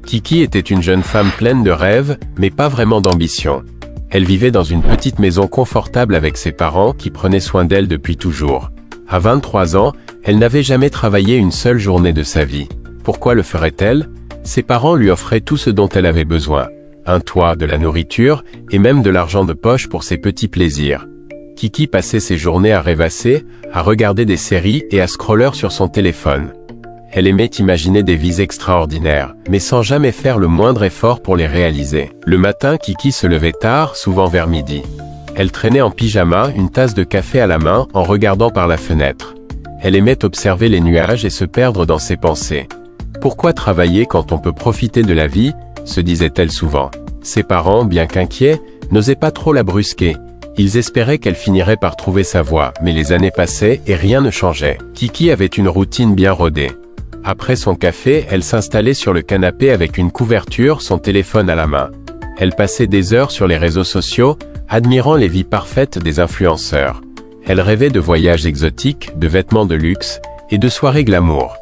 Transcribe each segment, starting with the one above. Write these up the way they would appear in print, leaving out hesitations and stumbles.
Kiki était une jeune femme pleine de rêves, mais pas vraiment d'ambition. Elle vivait dans une petite maison confortable avec ses parents qui prenaient soin d'elle depuis toujours. À 23 ans, elle n'avait jamais travaillé une seule journée de sa vie. Pourquoi le ferait-elle? Ses parents lui offraient tout ce dont elle avait besoin. Un toit, de la nourriture, et même de l'argent de poche pour ses petits plaisirs. Kiki passait ses journées à rêvasser, à regarder des séries et à scroller sur son téléphone. Elle aimait imaginer des vies extraordinaires, mais sans jamais faire le moindre effort pour les réaliser. Le matin, Kiki se levait tard, souvent vers midi. Elle traînait en pyjama, une tasse de café à la main, en regardant par la fenêtre. Elle aimait observer les nuages et se perdre dans ses pensées. Pourquoi travailler quand on peut profiter de la vie, se disait-elle souvent. Ses parents, bien qu'inquiets, n'osaient pas trop la brusquer. Ils espéraient qu'elle finirait par trouver sa voie, mais les années passaient et rien ne changeait. Kiki avait une routine bien rodée. Après son café, elle s'installait sur le canapé avec une couverture, son téléphone à la main. Elle passait des heures sur les réseaux sociaux, admirant les vies parfaites des influenceurs. Elle rêvait de voyages exotiques, de vêtements de luxe, et de soirées glamour.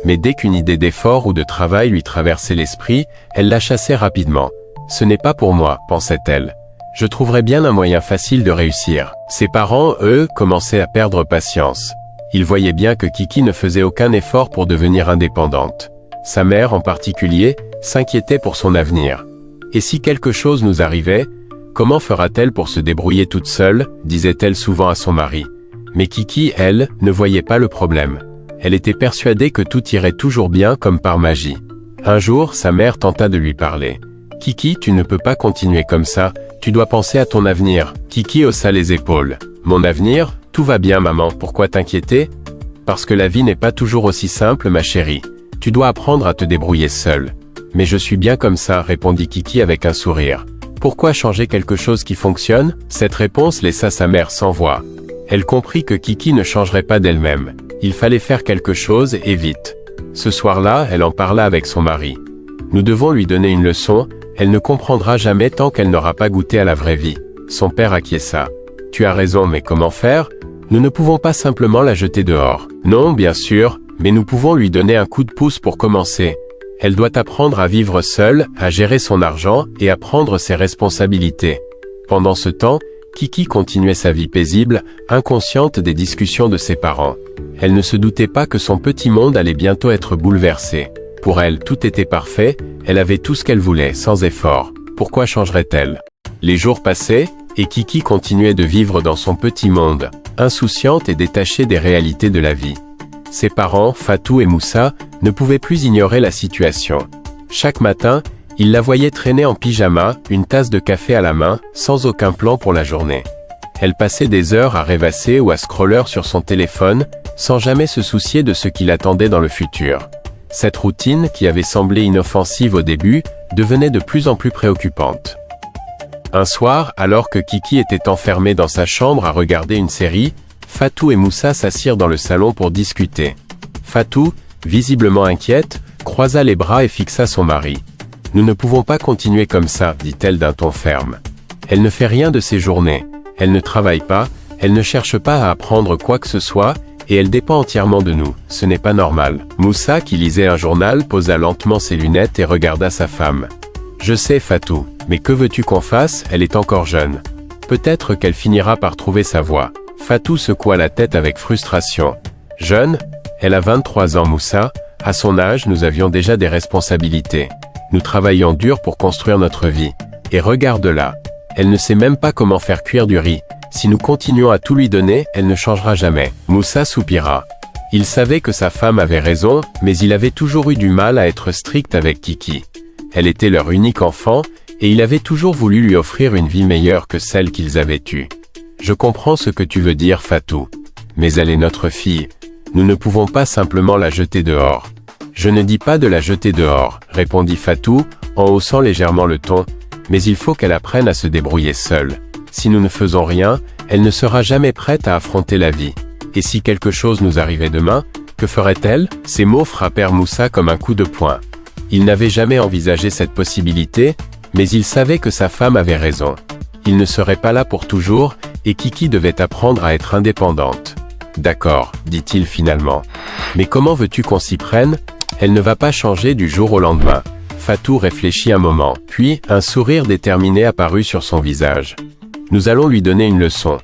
Mais dès qu'une idée d'effort ou de travail lui traversait l'esprit, elle la chassait rapidement. « Ce n'est pas pour moi », pensait-elle. « Je trouverais bien un moyen facile de réussir. » Ses parents, eux, commençaient à perdre patience. Ils voyaient bien que Kiki ne faisait aucun effort pour devenir indépendante. Sa mère, en particulier, s'inquiétait pour son avenir. « Et si quelque chose nous arrivait, comment fera-t-elle pour se débrouiller toute seule ?» disait-elle souvent à son mari. Mais Kiki, elle, ne voyait pas le problème. Elle était persuadée que tout irait toujours bien comme par magie. Un jour, sa mère tenta de lui parler. « Kiki, tu ne peux pas continuer comme ça, tu dois penser à ton avenir. » Kiki haussa les épaules. « Mon avenir ? Tout va bien maman, pourquoi t'inquiéter ? Parce que la vie n'est pas toujours aussi simple ma chérie. Tu dois apprendre à te débrouiller seule. »« Mais je suis bien comme ça, répondit Kiki avec un sourire. Pourquoi changer quelque chose qui fonctionne ? Cette réponse laissa sa mère sans voix. Elle comprit que Kiki ne changerait pas d'elle-même. Il fallait faire quelque chose et vite. Ce soir-là, elle en parla avec son mari. Nous devons lui donner une leçon, elle ne comprendra jamais tant qu'elle n'aura pas goûté à la vraie vie. Son père acquiesça. Tu as raison, mais comment faire ? Nous ne pouvons pas simplement la jeter dehors. Non, bien sûr, mais nous pouvons lui donner un coup de pouce pour commencer. Elle doit apprendre à vivre seule, à gérer son argent et à prendre ses responsabilités. Pendant ce temps, Kiki continuait sa vie paisible, inconsciente des discussions de ses parents. Elle ne se doutait pas que son petit monde allait bientôt être bouleversé. Pour elle, tout était parfait, elle avait tout ce qu'elle voulait, sans effort. Pourquoi changerait-elle ? Les jours passaient, et Kiki continuait de vivre dans son petit monde, insouciante et détachée des réalités de la vie. Ses parents, Fatou et Moussa, ne pouvaient plus ignorer la situation. Chaque matin, ils la voyaient traîner en pyjama, une tasse de café à la main, sans aucun plan pour la journée. Elle passait des heures à rêvasser ou à scroller sur son téléphone, sans jamais se soucier de ce qui l'attendait dans le futur. Cette routine, qui avait semblé inoffensive au début, devenait de plus en plus préoccupante. Un soir, alors que Kiki était enfermée dans sa chambre à regarder une série, Fatou et Moussa s'assirent dans le salon pour discuter. Fatou, visiblement inquiète, croisa les bras et fixa son mari. « Nous ne pouvons pas continuer comme ça, dit-elle d'un ton ferme. Elle ne fait rien de ses journées, elle ne travaille pas, elle ne cherche pas à apprendre quoi que ce soit, et elle dépend entièrement de nous, ce n'est pas normal. » Moussa, qui lisait un journal, posa lentement ses lunettes et regarda sa femme. « Je sais, Fatou, mais que veux-tu qu'on fasse, elle est encore jeune. Peut-être qu'elle finira par trouver sa voie. » Fatou secoua la tête avec frustration. « Jeune ? Elle a 23 ans, Moussa. À son âge, nous avions déjà des responsabilités. Nous travaillions dur pour construire notre vie. Et regarde-la. Elle ne sait même pas comment faire cuire du riz. Si nous continuons à tout lui donner, elle ne changera jamais. » Moussa soupira. Il savait que sa femme avait raison, mais il avait toujours eu du mal à être strict avec Kiki. Elle était leur unique enfant, et il avait toujours voulu lui offrir une vie meilleure que celle qu'ils avaient eue. « Je comprends ce que tu veux dire, Fatou. Mais elle est notre fille. Nous ne pouvons pas simplement la jeter dehors. »« Je ne dis pas de la jeter dehors, » répondit Fatou, en haussant légèrement le ton, « mais il faut qu'elle apprenne à se débrouiller seule. Si nous ne faisons rien, elle ne sera jamais prête à affronter la vie. Et si quelque chose nous arrivait demain, que ferait-elle » Ces mots frappèrent Moussa comme un coup de poing. Il n'avait jamais envisagé cette possibilité, mais il savait que sa femme avait raison. Il ne serait pas là pour toujours, et Kiki devait apprendre à être indépendante. « D'accord, » dit-il finalement. « Mais comment veux-tu qu'on s'y prenne ? Elle ne va pas changer du jour au lendemain. » Fatou réfléchit un moment, puis un sourire déterminé apparut sur son visage. Nous allons lui donner une leçon.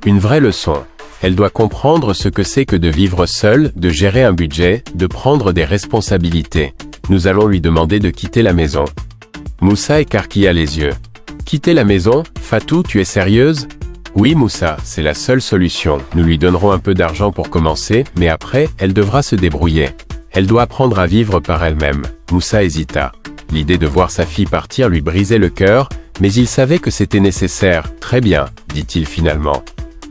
Une vraie leçon. Elle doit comprendre ce que c'est que de vivre seule, de gérer un budget, de prendre des responsabilités. Nous allons lui demander de quitter la maison. Moussa écarquilla les yeux. Quitter la maison? Fatou, tu es sérieuse? Oui Moussa, c'est la seule solution. Nous lui donnerons un peu d'argent pour commencer, mais après, elle devra se débrouiller. Elle doit apprendre à vivre par elle-même. Moussa hésita. L'idée de voir sa fille partir lui brisait le cœur, mais il savait que c'était nécessaire. Très bien, dit-il finalement.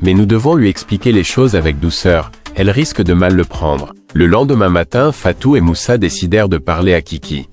Mais nous devons lui expliquer les choses avec douceur, elle risque de mal le prendre. Le lendemain matin, Fatou et Moussa décidèrent de parler à Kiki.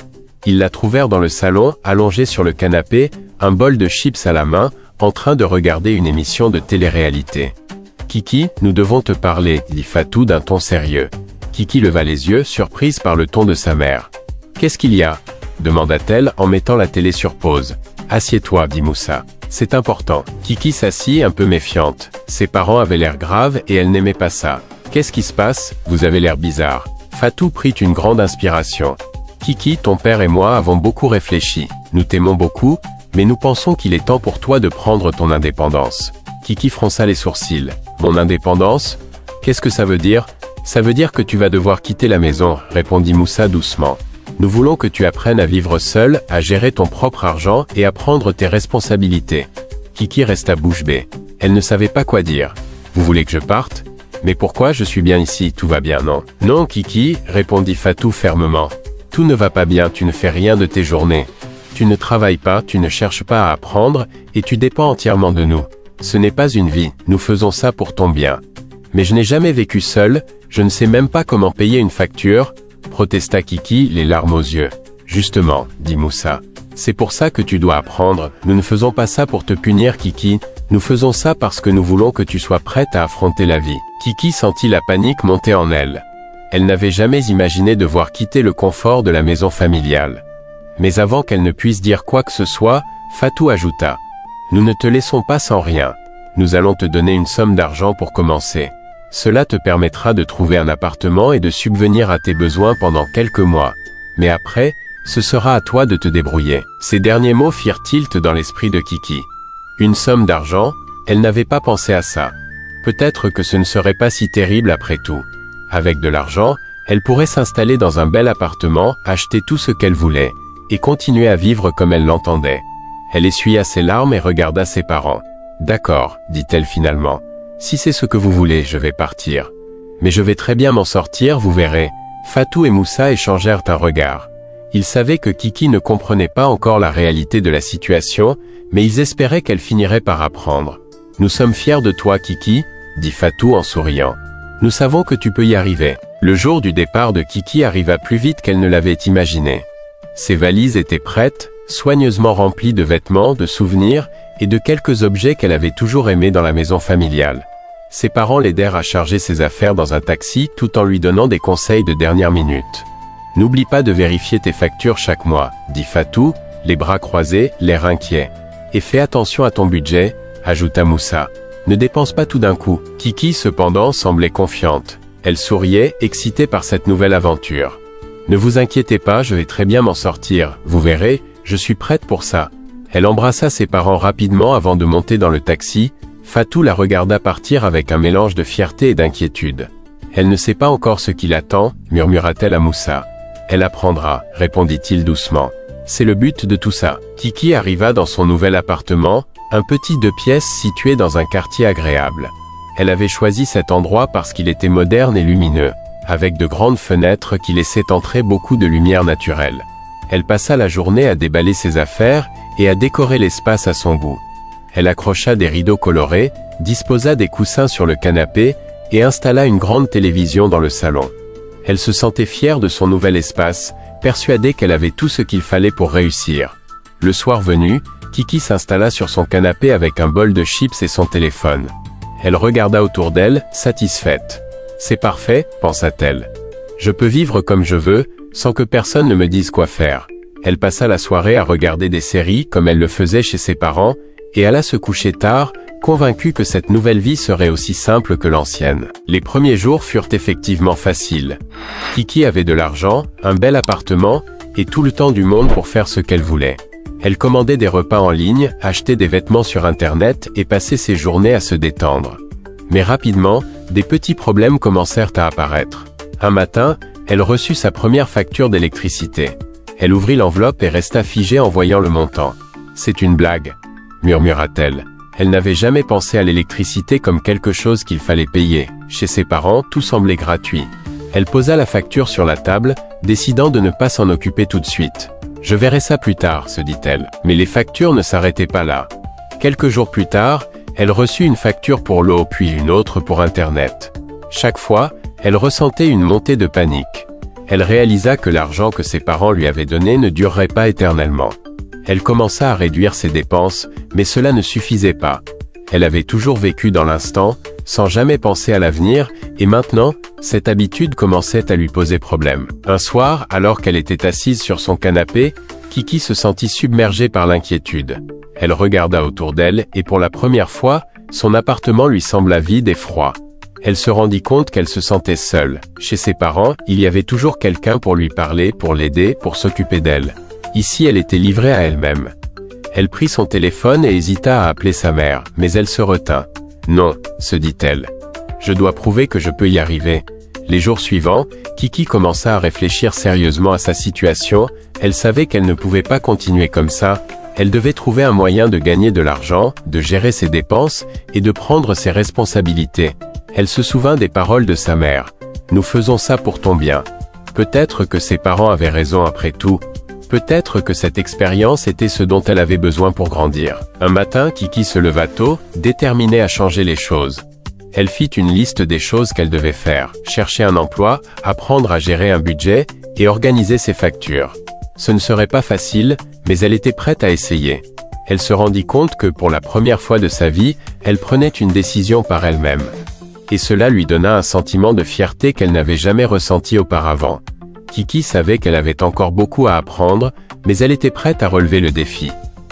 Ils la trouvèrent dans le salon, allongée sur le canapé, un bol de chips à la main, en train de regarder une émission de télé-réalité. « Kiki, nous devons te parler, » dit Fatou d'un ton sérieux. Kiki leva les yeux, surprise par le ton de sa mère. « Qu'est-ce qu'il y a ?» demanda-t-elle en mettant la télé sur pause. « Assieds-toi, » dit Moussa. « C'est important. » Kiki s'assit un peu méfiante. Ses parents avaient l'air graves et elle n'aimait pas ça. « Qu'est-ce qui se passe? Vous avez l'air bizarre. » Fatou prit une grande inspiration. « Kiki, ton père et moi avons beaucoup réfléchi. Nous t'aimons beaucoup, mais nous pensons qu'il est temps pour toi de prendre ton indépendance. » Kiki fronça les sourcils. « Mon indépendance? Qu'est-ce que ça veut dire? » « Ça veut dire que tu vas devoir quitter la maison, » répondit Moussa doucement. « Nous voulons que tu apprennes à vivre seul, à gérer ton propre argent et à prendre tes responsabilités. » Kiki resta bouche bée. Elle ne savait pas quoi dire. « Vous voulez que je parte? Mais pourquoi? Je suis bien ici, tout va bien, non? »« Non, Kiki, » répondit Fatou fermement. « Tout ne va pas bien, tu ne fais rien de tes journées. Tu ne travailles pas, tu ne cherches pas à apprendre, et tu dépends entièrement de nous. Ce n'est pas une vie, nous faisons ça pour ton bien. »« Mais je n'ai jamais vécu seul, je ne sais même pas comment payer une facture, » protesta Kiki, les larmes aux yeux. « Justement, » dit Moussa. « C'est pour ça que tu dois apprendre, nous ne faisons pas ça pour te punir Kiki, nous faisons ça parce que nous voulons que tu sois prête à affronter la vie. » Kiki sentit la panique monter en elle. Elle n'avait jamais imaginé devoir quitter le confort de la maison familiale. Mais avant qu'elle ne puisse dire quoi que ce soit, Fatou ajouta. « Nous ne te laissons pas sans rien. Nous allons te donner une somme d'argent pour commencer. Cela te permettra de trouver un appartement et de subvenir à tes besoins pendant quelques mois. Mais après, ce sera à toi de te débrouiller. » Ces derniers mots firent tilt dans l'esprit de Kiki. Une somme d'argent, elle n'avait pas pensé à ça. Peut-être que ce ne serait pas si terrible après tout. Avec de l'argent, elle pourrait s'installer dans un bel appartement, acheter tout ce qu'elle voulait, et continuer à vivre comme elle l'entendait. Elle essuya ses larmes et regarda ses parents. « D'accord, » dit-elle finalement. « Si c'est ce que vous voulez, je vais partir. Mais je vais très bien m'en sortir, vous verrez. » Fatou et Moussa échangèrent un regard. Ils savaient que Kiki ne comprenait pas encore la réalité de la situation, mais ils espéraient qu'elle finirait par apprendre. « Nous sommes fiers de toi, Kiki, » dit Fatou en souriant. « Nous savons que tu peux y arriver. » Le jour du départ de Kiki arriva plus vite qu'elle ne l'avait imaginé. Ses valises étaient prêtes, soigneusement remplies de vêtements, de souvenirs et de quelques objets qu'elle avait toujours aimés dans la maison familiale. Ses parents l'aidèrent à charger ses affaires dans un taxi tout en lui donnant des conseils de dernière minute. « N'oublie pas de vérifier tes factures chaque mois, » dit Fatou, les bras croisés, l'air inquiet. « Et fais attention à ton budget, » ajouta Moussa. « Ne dépense pas tout d'un coup. » Kiki, cependant, semblait confiante. Elle souriait, excitée par cette nouvelle aventure. « Ne vous inquiétez pas, je vais très bien m'en sortir. Vous verrez, je suis prête pour ça. » Elle embrassa ses parents rapidement avant de monter dans le taxi. Fatou la regarda partir avec un mélange de fierté et d'inquiétude. « Elle ne sait pas encore ce qui l'attend, » murmura-t-elle à Moussa. « Elle apprendra, » répondit-il doucement. « C'est le but de tout ça. » Kiki arriva dans son nouvel appartement, un petit 2 pièces situé dans un quartier agréable. Elle avait choisi cet endroit parce qu'il était moderne et lumineux, avec de grandes fenêtres qui laissaient entrer beaucoup de lumière naturelle. Elle passa la journée à déballer ses affaires et à décorer l'espace à son goût. Elle accrocha des rideaux colorés, disposa des coussins sur le canapé et installa une grande télévision dans le salon. Elle se sentait fière de son nouvel espace, persuadée qu'elle avait tout ce qu'il fallait pour réussir. Le soir venu, Kiki s'installa sur son canapé avec un bol de chips et son téléphone. Elle regarda autour d'elle, satisfaite. « C'est parfait, » pensa-t-elle. « Je peux vivre comme je veux, sans que personne ne me dise quoi faire. » Elle passa la soirée à regarder des séries comme elle le faisait chez ses parents, et alla se coucher tard, convaincue que cette nouvelle vie serait aussi simple que l'ancienne. Les premiers jours furent effectivement faciles. Kiki avait de l'argent, un bel appartement, et tout le temps du monde pour faire ce qu'elle voulait. Elle commandait des repas en ligne, achetait des vêtements sur Internet et passait ses journées à se détendre. Mais rapidement, des petits problèmes commencèrent à apparaître. Un matin, elle reçut sa première facture d'électricité. Elle ouvrit l'enveloppe et resta figée en voyant le montant. « C'est une blague », murmura-t-elle. Elle n'avait jamais pensé à l'électricité comme quelque chose qu'il fallait payer. Chez ses parents, tout semblait gratuit. Elle posa la facture sur la table, décidant de ne pas s'en occuper tout de suite. « Je verrai ça plus tard », se dit-elle. Mais les factures ne s'arrêtaient pas là. Quelques jours plus tard, elle reçut une facture pour l'eau puis une autre pour Internet. Chaque fois, elle ressentait une montée de panique. Elle réalisa que l'argent que ses parents lui avaient donné ne durerait pas éternellement. Elle commença à réduire ses dépenses, mais cela ne suffisait pas. Elle avait toujours vécu dans l'instant, sans jamais penser à l'avenir, et maintenant, cette habitude commençait à lui poser problème. Un soir, alors qu'elle était assise sur son canapé, Kiki se sentit submergée par l'inquiétude. Elle regarda autour d'elle, et pour la première fois, son appartement lui sembla vide et froid. Elle se rendit compte qu'elle se sentait seule. Chez ses parents, il y avait toujours quelqu'un pour lui parler, pour l'aider, pour s'occuper d'elle. Ici, elle était livrée à elle-même. Elle prit son téléphone et hésita à appeler sa mère, mais elle se retint. « Non », se dit-elle. « Je dois prouver que je peux y arriver. » Les jours suivants, Kiki commença à réfléchir sérieusement à sa situation. Elle savait qu'elle ne pouvait pas continuer comme ça. Elle devait trouver un moyen de gagner de l'argent, de gérer ses dépenses et de prendre ses responsabilités. Elle se souvint des paroles de sa mère. « Nous faisons ça pour ton bien. » Peut-être que ses parents avaient raison après tout. Peut-être que cette expérience était ce dont elle avait besoin pour grandir. Un matin, Kiki se leva tôt, déterminée à changer les choses. Elle fit une liste des choses qu'elle devait faire, chercher un emploi, apprendre à gérer un budget et organiser ses factures. Ce ne serait pas facile, mais elle était prête à essayer. Elle se rendit compte que pour la première fois de sa vie, elle prenait une décision par elle-même. Et cela lui donna un sentiment de fierté qu'elle n'avait jamais ressenti auparavant. Kiki savait qu'elle avait encore beaucoup à apprendre, mais elle était prête à relever le défi.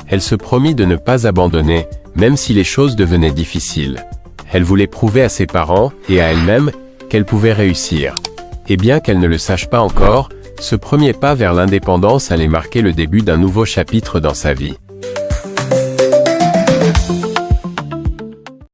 Elle se promit de ne pas abandonner, même si les choses devenaient difficiles. Elle voulait prouver à ses parents, et à elle-même, qu'elle pouvait réussir. Et bien qu'elle ne le sache pas encore, ce premier pas vers l'indépendance allait marquer le début d'un nouveau chapitre dans sa vie.